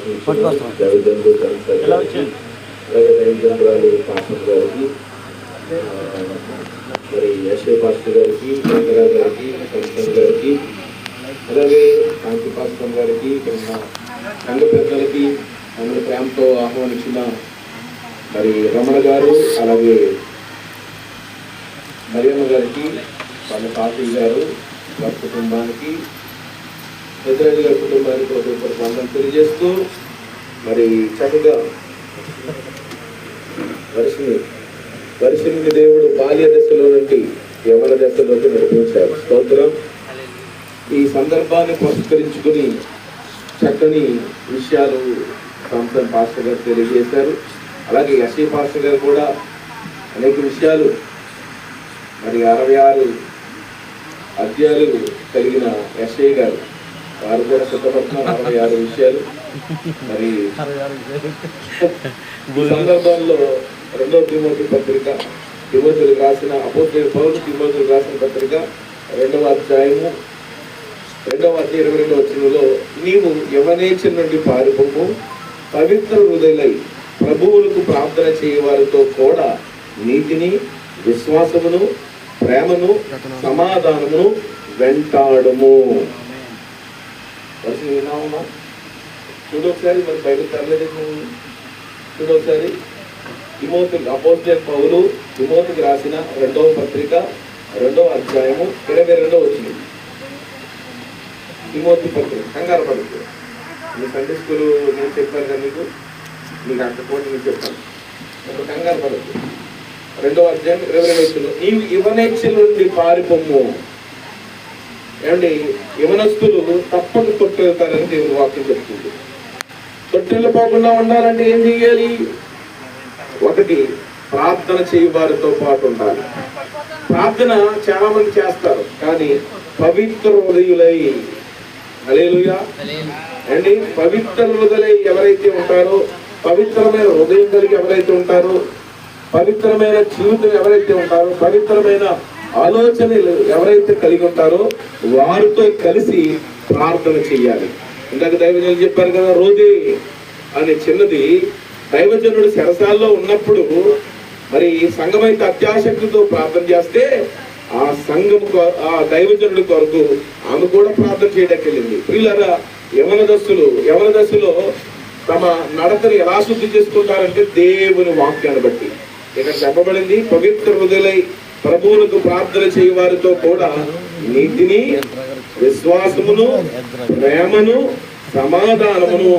అవకాశం ఇచ్చిన దైవజనులు అలాగే దైవజనురాలు పాస్టర్ గారికి, మరి యశ్వ పాస్టర్ గారికి, వెంకరా గారికి, సంస్థ గారికి, అలాగే కాంతి పాస్టర్ గారికి, సంఘ పెద్దలకి, అందరి ప్రేమతో ఆహ్వానించిన మరి రమణ గారు, అలాగే మరియమ్మ గారికి, వాళ్ళ తాతయ్య గారు, వారి కుటుంబానికి, పెద్దరాజు గారి కుటుంబానికి ఒకరికొకరు వందనం తెలియజేస్తూ మరి చక్కగా వర్షిని దేవుడు బాల్య దశలో నుండి యవన దశలోకి నడిపించారు. స్తోత్రం. ఈ సందర్భాన్ని పురస్కరించుకుని చక్కని విషయాలు సంస్థ పాస్టర్ గారు తెలియజేశారు. అలాగే ఎస్ఐ పాస్టర్ గారు కూడా అనేక విషయాలు, మరి 66 అధ్యాయాలు కలిగిన ఎస్ఐ గారు వారు కూడా సిద్ధపడుతున్నారు 66 విషయాలు. మరి ఈ సందర్భంలో 2వ తిమోతి పత్రిక, తిమోతికి రాసిన అపోస్తలుడైన పౌలు తిమోతికి రాసిన పత్రిక 2వ అధ్యాయము 22వ వచనంలో, నీవు యవ్వనేచ్ఛ నుండి పారిపోము, పవిత్ర హృదయులై ప్రభువులకు ప్రార్థన చేయవారితో కూడా నీతిని, విశ్వాసమును, ప్రేమను, సమాధానమును వెంటాడము. విన్నామా? చూడొకసారి, మరి బయట తరలేదు. చూడొకసారి తిమోతి, అపోస్తలుడైన పౌలు తిమోతికి రాసిన 2వ పత్రిక 2వ అధ్యాయము 22వ వచనం. తిమోతి పత్రిక, కంగారు పడుతుంది. మీ సండే స్కూల్ నేను చెప్పాను కదా మీకు అంత పోటీ నేను చెప్పాను, అప్పుడు కంగారు పడుతుంది. 2వ అధ్యాయం 22వ వచనంలో, నీవు యవ్వనేచ్ఛ నుండి పారిపోము. ఏమండి, యవనస్తులు తప్పక తొట్టెళ్తారని దేవుని వాక్యం చెప్తుంది. తొట్టెళ్ళిపోకుండా ఉండాలంటే ఏం చెయ్యాలి? 1, ప్రార్థన చేయవారితో పాటు ఉండాలి. ప్రార్థన చాలా మంది చేస్తారు, కానీ పవిత్ర హృదయులై, హల్లెలూయా అండి, పవిత్ర హృదయులై ఎవరైతే ఉంటారో, పవిత్రమైన హృదయం కలిగి ఎవరైతే ఉంటారో, పవిత్రమైన జీవితం ఎవరైతే ఉంటారో, పవిత్రమైన ఆలోచనలు ఎవరైతే కలిగి ఉంటారో వారితో కలిసి ప్రార్థన చెయ్యాలి. ఇందాక దైవజనులు చెప్పారు కదా, రోజే అనే చిన్నది దైవజనుడు చెరసాల్లో ఉన్నప్పుడు మరి సంఘమైతే అత్యాశక్తితో ప్రార్థన చేస్తే ఆ సంఘము, ఆ దైవజనుడి కొరకు ఆమె కూడా ప్రార్థన చేయడానికి వెళ్ళింది. ప్రియులారా, యవన దశలో తమ నడతని ఎలా శుద్ధి చేసుకుంటారంటే దేవుని వాక్యాన్ని బట్టి. ఇక్కడ చెప్పబడింది, పవిత్ర హృదయులై ప్రభువులకు ప్రార్థన చేయవారితో కూడా నీతిని, విశ్వాసమును, ప్రేమను, సమాధానమును